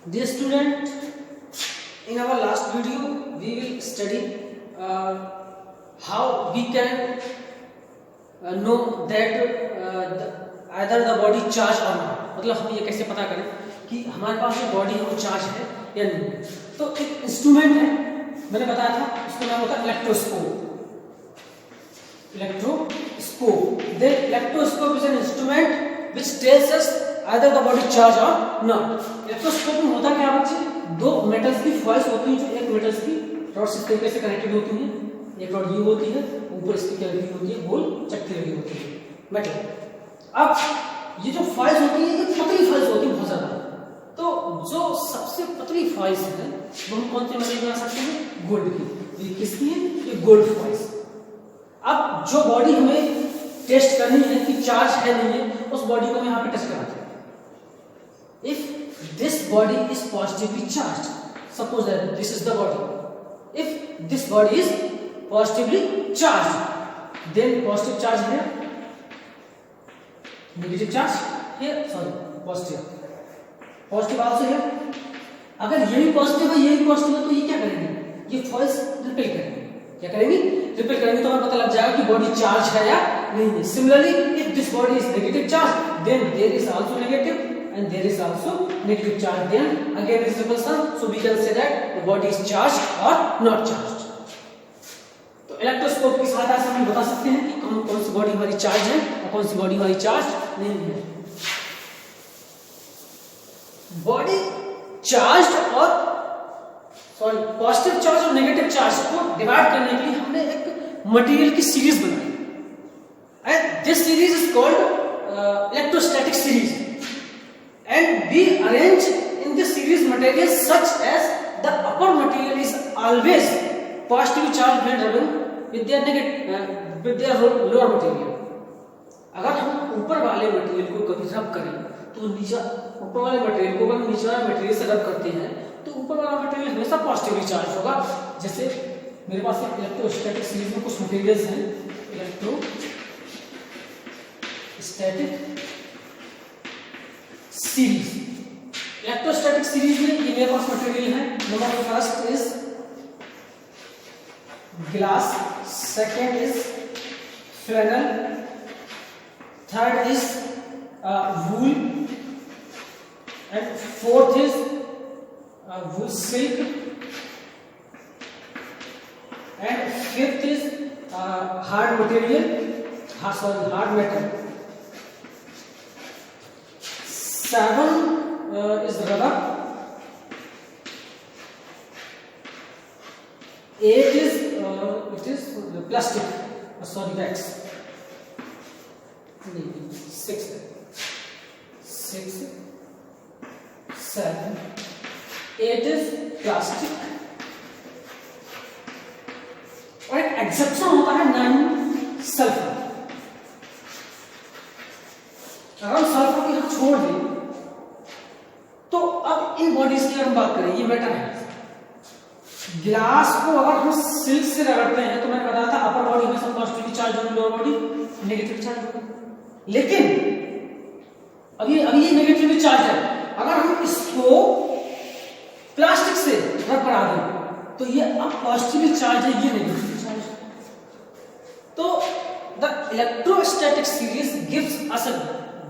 Dear student, in our last video we will study how we can know that either the body charge or not. मतलब हम ये कैसे पता करें कि हमारे पास जो बॉडी है वो चार्ज है या नहीं. तो एक इंस्ट्रूमेंट है, मैंने बताया था, उसका नाम होता है electroscope. Electroscope. The electroscope is an instrument which tells us either the body charge or not. Electroscope में होता क्या बच्चे, दो मेटल्स की फॉइल्स होती हैं जो एक मेटल्स की रॉड से तरीके से कनेक्टेड होती हैं. एक रॉड ये होती है, ऊपर इसकी क्या लगी होती है, गोल चक्की लगी होती है मेटल. अब ये जो फॉइल्स होती है ये पतली फॉइल्स होती है बहुत ज्यादा. तो जो सबसे पतली फॉइल्स है वो हम कौन से मेटल बना सकते हैं, गोल्ड की. ये किसकी है, ये गोल्ड फॉइल्स. अब जो बॉडी हमें टेस्ट करनी है कि चार्ज है नहीं है, उस बॉडी को हम यहाँ पे टेस्ट कराते हैं. If this body is positively charge, suppose that this is the body. If this body is positively charge, then positive charge है, नेगेटिव चार्ज है, सॉरी पॉजिटिव आल्सो है. अगर ये भी पॉजिटिव है, ये भी पॉजिटिव है, तो ये क्या करेंगे, ये फॉइल्स रिपेल करेंगे. क्या करेंगी, रिपेल करेंगे, तो हमें पता लग जाएगा कि बॉडी चार्ज है या नहीं है. Similarly if this body is negative charge, then there is also negative and there is also negative charge, then again is repulsion, so we can say that the body is charged or not charged. तो electroscope की सहायता से हम बता सकते हैं कि कौन सी बॉडी हमारी चार्ज है और कौन सी बॉडी हमारी चार्ज नहीं है. बॉडी चार्ज और सॉरी पॉजिटिव चार्ज और नेगेटिव चार्ज को डिवाइड करने के लिए हमने एक मटेरियल की सीरीज बनाई, and this series is called electrostatic series. And we arrange in this series materials such as the upper material is always positively charged when rubbing with their negative with their lower material. अगर हम ऊपर वाले material को कभी रब करें तो नीचे ऊपर वाले मटेरियल को अगर नीचे वाले मटेरियल से रब करते हैं तो ऊपर वाला मटेरियल हमेशा पॉजिटिवली चार्ज होगा. जैसे मेरे पास एक इलेक्ट्रोस्टैटिक सीरीज में कुछ मटेरियल्स हैं, इलेक्ट्रोस्टैटिक सीरीज. इलेक्ट्रोस्टैटिक सीरीज में ये मेरे पास मटेरियल है. Number first is glass, second is flannel, third is wool, and fourth is wool silk, and fifth is hard material, hard metal. 7 is rubber, 8 is it is plastic, sorry wax. 6 7 8 is plastic. और एक exception होता है 9 sulphur. अगर sulphur की हम छोड़ दें तो अब इन बॉडीज की अगर हम बात करें, ये मेटल है. ग्लास को अगर हम सिल्क से रगड़ते हैं तो मैंने बताया था अपर बॉडी में सब पॉजिटिवली चार्ज होगी, लोअर बॉडी नेगेटिवली चार्ज होगी. लेकिन अभी ये नेगेटिवली चार्ज है. अगर हम इसको प्लास्टिक से रब करा दें तो ये अब पॉजिटिवली चार्ज है, ये नेगेटिवली चार्ज है. तो the electrostatic series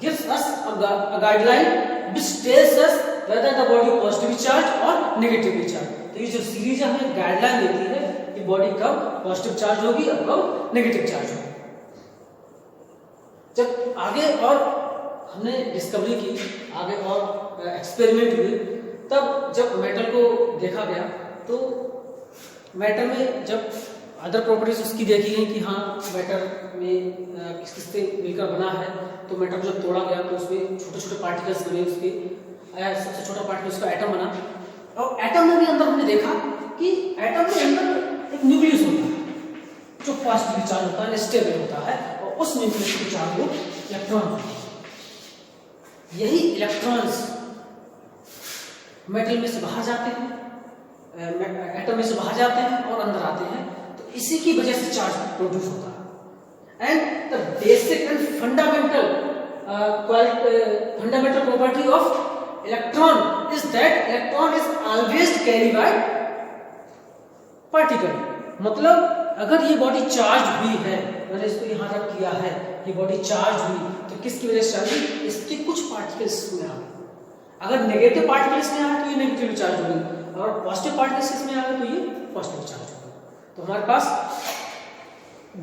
gives us a guideline which tells us whether the body positively charged or negatively charged. तो ये जो सीरीज है हमें गाइडलाइन देती है कि बॉडी कब पॉजिटिव चार्ज होगी और कब नेगेटिव चार्ज होगी. जब आगे और हमने डिस्कवरी की, आगे और एक्सपेरिमेंट हुए, तब जब मेटल को देखा गया तो मेटल में जब अदर प्रॉपर्टीज उसकी देखी गई कि हाँ मेटल में किस किस से मिलकर बना है, तो मेटल जब तोड़ा गया तो उसमें छोटे छोटे पार्टिकल्स बने. उसके सबसे छोटा पार्टिकल उसका एटम बना, और एटम में भी अंदर हमने देखा कि एटम के अंदर एक न्यूक्लियस होता है जो पॉजिटिवली चार्ज होता है, स्टेबल होता है, और उस न्यूक्लियस के चार्ज वो इलेक्ट्रॉन होते हैं. यही इलेक्ट्रॉन्स मेटल में से बाहर जाते हैं, एटम में से बाहर जाते हैं और अंदर आते हैं. तो इसी की वजह से चार्ज प्रोड्यूस होता है. And the basic and fundamental property of electron is that electron is always carry by particle. मतलब अगर ये बॉडी चार्ज हुई है, मैंने इसको यहां रख किया है, ये बॉडी चार्ज हुई तो किसकी वजह से चार्ज हुई? इसके कुछ पार्टिकल्स में आ गए। अगर नेगेटिव पार्टिकल्स में आ गए तो ये नेगेटिव चार्ज होगी, और पॉजिटिव पार्टिकल्स में आ गए तो ये पॉजिटिव चार्ज होगा। तो हमारे पास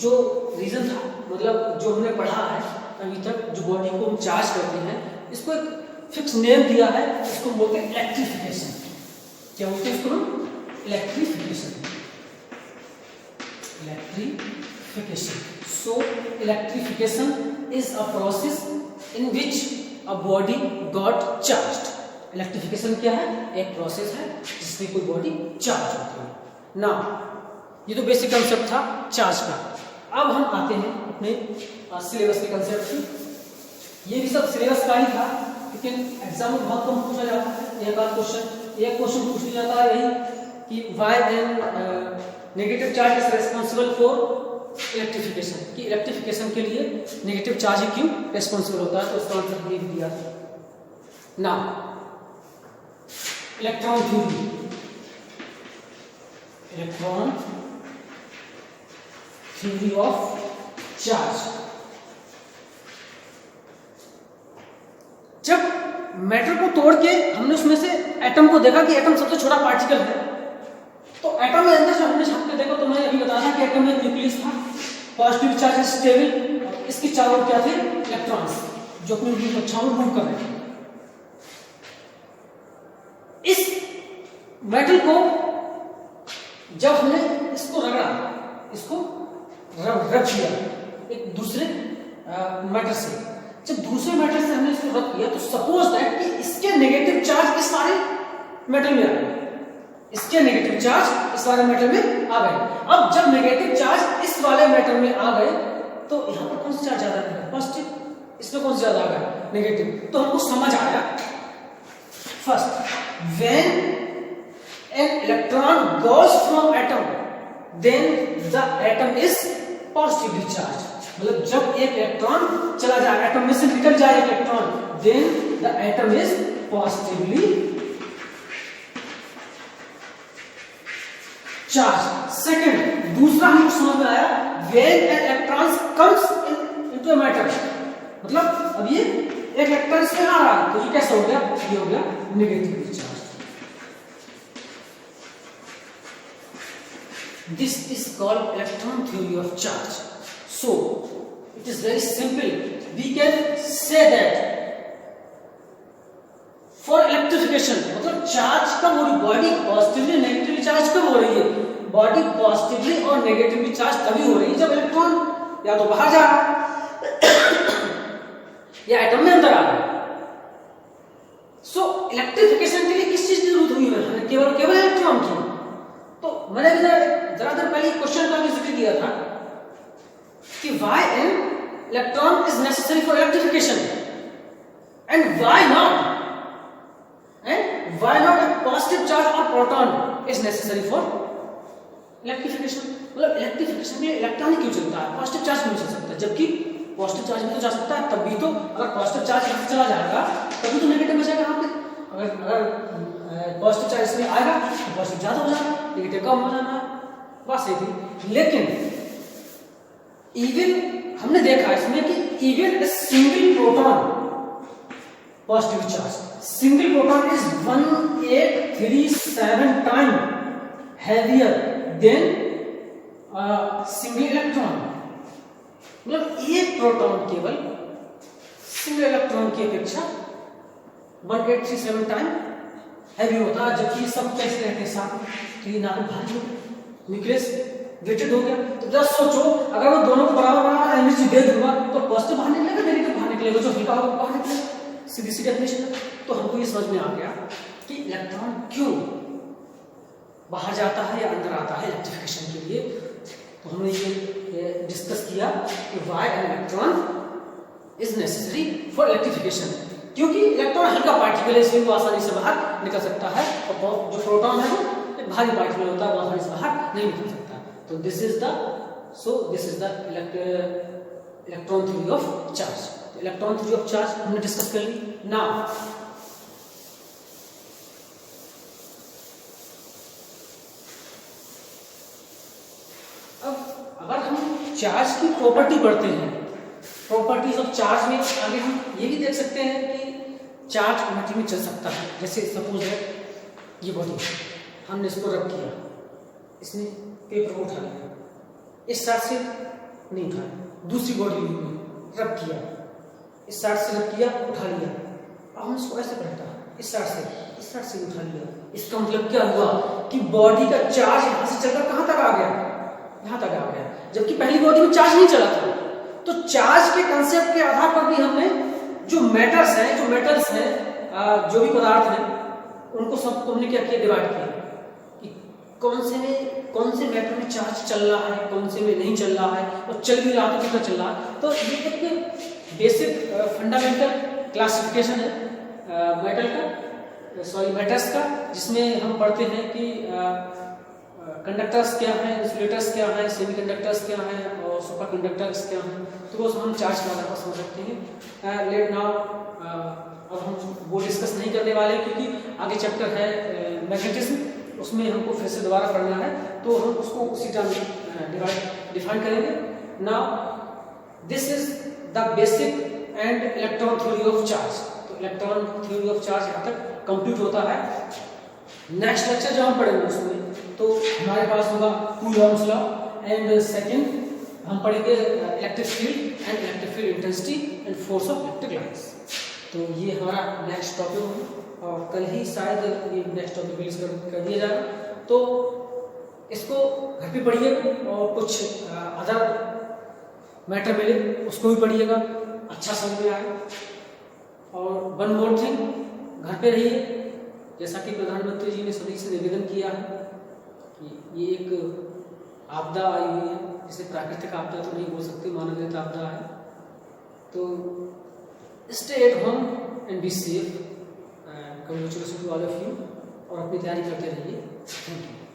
जो रीजन था, मतलब जो हमने पढ़ा है अभी तक, जो बॉडी को हम चार्ज करते हैं, इसको एक फिक्स नेम दिया है, इसको बोलते हैं इलेक्ट्रिफिकेशन। क्या बोलते हैं इसको? Electrification. Electrification. So electrification is a process in which a body got charged. Electrification क्या है? एक प्रोसेस है जिसमें कोई बॉडी चार्ज होती है ना। ये तो बेसिक कंसेप्ट था चार्ज का। अब हम आते हैं अपने सिलेबस के कंसेप्ट की। ये भी सब सिलेबस का ही था, लेकिन एग्जाम में बहुत कम पूछा जाता है। एक क्वेश्चन पूछ लिया जाता है यही कि why an negative charge is responsible for electrification, कि इलेक्ट्रिफिकेशन के लिए नेगेटिव चार्ज ही क्यों रेस्पॉन्सिबल होता है। तो उसका आंसर हमने भी दिया ना। Electron theory, electron theory of charge. जब मैटर को तोड़ के हमने उसमें से एटम को देखा कि एटम सबसे छोटा पार्टिकल है, तो एटम में अंदर से हमने छाप के देखा, तो मैंने अभी बताया कि एटम में न्यूक्लियस था, पॉजिटिव चार्ज स्टेबल, इसके चारों क्या थे? इलेक्ट्रॉन्स, जो अपनी कक्षाओं में मूव कर रहे थे। इस मेटल को जब हमने इसको रगड़ा, इसको रब किया एक दूसरे मैटर से, जब दूसरे मैटर से हमने इसको रब किया, तो सपोज दैट कि इसके नेगेटिव चार्ज इस सारे मेटल में आ गए, इसके नेगेटिव चार्ज इस वाले मेटल में आ गए। अब जब नेगेटिव चार्ज इस वाले मेटल में आ गए, तो यहां पर कौन सा चार्ज ज्यादा है? पॉजिटिव। इसमें कौन सा ज्यादा आ गया? नेगेटिव। तो हमको समझ आया, first when an electron goes from atom then the atom is positively charge. मतलब जब एक इलेक्ट्रॉन चला जाए, एटम में से निकल जाए एक electron, then the atom is positively charge. Second, दूसरा हमको समझ में आया, when an electron comes into a matter, मतलब अब ये एक इलेक्ट्रॉन इसमें आ रहा है, तो ये कैसा हो गया? ये हो गया negatively charge. This is called electron theory of charge. So it is very simple, we can say that for electrification, मतलब चार्ज कब हो रही, बॉडी पॉजिटिवली नेगेटिवली चार्ज कब हो रही है? बॉडी पॉजिटिवली और नेगेटिवली चार्ज तभी हो रही है जब इलेक्ट्रॉन या तो बाहर जा रहा है या एटम में अंदर आ रहा है। सो इलेक्ट्रिफिकेशन के लिए किस चीज की जरूरत हुई है? केवल इलेक्ट्रॉन की। तो मैंने जरा देर पहले क्वेश्चन का भी जिक्र किया था कि why an electron is necessary for electrification and why not a positive charge or proton is necessary for electrification। मतलब इलेक्ट्रिफिकेशन में इलेक्ट्रॉन क्यों चलता है? पॉजिटिव चार्ज क्यों चल सकता है? जबकि पॉजिटिव चार्ज में तो जा सकता है, तभी तो अगर पॉजिटिव चार्ज यहाँ चला जाएगा तभी तो नेगेटिव बचेगा यहाँ पे। अगर पॉजिटिव चार्ज इसमें आएगा तो पॉजिटिव ज्यादा हो जाएगा, नेगेटिव कम हो जाना, बस यही थी। लेकिन इवन हमने देखा इसमें कि even a single proton positive charge, single proton is 1837 times heavier than single electron। मतलब एक प्रोटॉन केवल सिंगल इलेक्ट्रॉन की अपेक्षा 1837 टाइम हैवी होता है, जबकि सब कैसे रहते हैं साथ, तो ये नाम भारी न्यूक्लियस वेटेड हो गया। तो जरा सोचो, अगर वो दोनों को बराबर एनर्जी दे दूंगा तो पॉजिटिव बाहर निकलेगा, नेगेटिव बाहर निकलेगा, जो हल्का होगा बाहर निकलेगा। सीधी सी डेफिनेशन है। तो हमको ये समझ में आ गया कि इलेक्ट्रॉन क्यों बाहर जाता है या अंदर आता है इलेक्ट्रिफिकेशन के लिए। तो हमने ये डिस्कस किया कि why an electron is necessary for electrification, क्योंकि इलेक्ट्रॉन हल्का पार्टिकल है, इसलिए वो आसानी से बाहर निकल सकता है, और जो प्रोटॉन है वो एक भारी पार्टिकल होता है, वो आसानी से बाहर नहीं निकल सकता। तो this is the electron theory of charge. Electron theory of charge हमने डिस्कस कर ली। नाउ चार्ज की प्रॉपर्टी पढ़ते हैं। प्रॉपर्टीज ऑफ चार्ज में आगे हम ये भी देख सकते हैं कि चार्ज एनर्जी में चल सकता है। जैसे सपोज है ये बॉडी, हमने इसको रब किया, इसने पेपर को उठा लिया, इस साइड से नहीं उठाया, दूसरी बॉडी में रब किया, इस साइड से रब किया, उठा लिया। अब हम इसको ऐसे पढ़ता है, इस साइड से उठा लिया। इसका मतलब क्या हुआ कि बॉडी का चार्ज यहाँ से चलकर कहाँ तक आ गया, यहाँ तक आ गया, जबकि पहली बॉडी में चार्ज नहीं चला था। तो चार्ज के कंसेप्ट के आधार पर भी हमने जो मेटल्स हैं, जो भी पदार्थ हैं, उनको सबको हमने क्या किया, डिवाइड किया कि कौन से मेटल में चार्ज चल रहा है, कौन से में नहीं चल रहा है, और चल भी रहा तो कितना चल रहा है। तो ये एक बेसिक फंडामेंटल क्लासिफिकेशन है मेटल्स का, जिसमें हम पढ़ते हैं कि कंडक्टर्स क्या हैं, इंसुलेटर्स क्या हैं, सेमीकंडक्टर्स क्या हैं, और सुपर कंडक्टर्स क्या हैं। तो वो हम चार्ज के आधार पर समझ सकते हैं। लेट नाउ अब हम वो डिस्कस नहीं करने वाले, क्योंकि आगे चैप्टर है मैग्नेटिज्म, उसमें हमको फिर से दोबारा पढ़ना है, तो हम उसको उसी टर्म डिफाइन करेंगे। Now this is the basic and electron theory of charge. तो इलेक्ट्रॉन थ्योरी ऑफ चार्ज यहाँ तक कंप्लीट होता है। नेक्स्ट लेक्चर जो हम पढ़ेंगे उसमें तो हमारे पास होगा कूलॉम्स लॉ, एंड सेकंड हम पढ़ेंगे electric field and electric field intensity and force of electric lines. तो ये हमारा नेक्स्ट टॉपिक होगा, और कल ही शायद ये नेक्स्ट टॉपिक रिलीज कर दिया जाएगा। तो इसको घर पे पढ़िएगा, और कुछ अदर मैटर मिले उसको भी पढ़िएगा, अच्छा समझ में आए। और वन मोर थिंग, घर पे रहिए, जैसा कि प्रधानमंत्री जी ने सभी से निवेदन किया है कि ये एक आपदा आई हुई है, जिसे प्राकृतिक आपदा तो नहीं बोल सकते, मानवनिर्मित आपदा है। तो stay at home and be safe. Congratulation to all of you, और अपनी तैयारी करते रहिए। Thank you.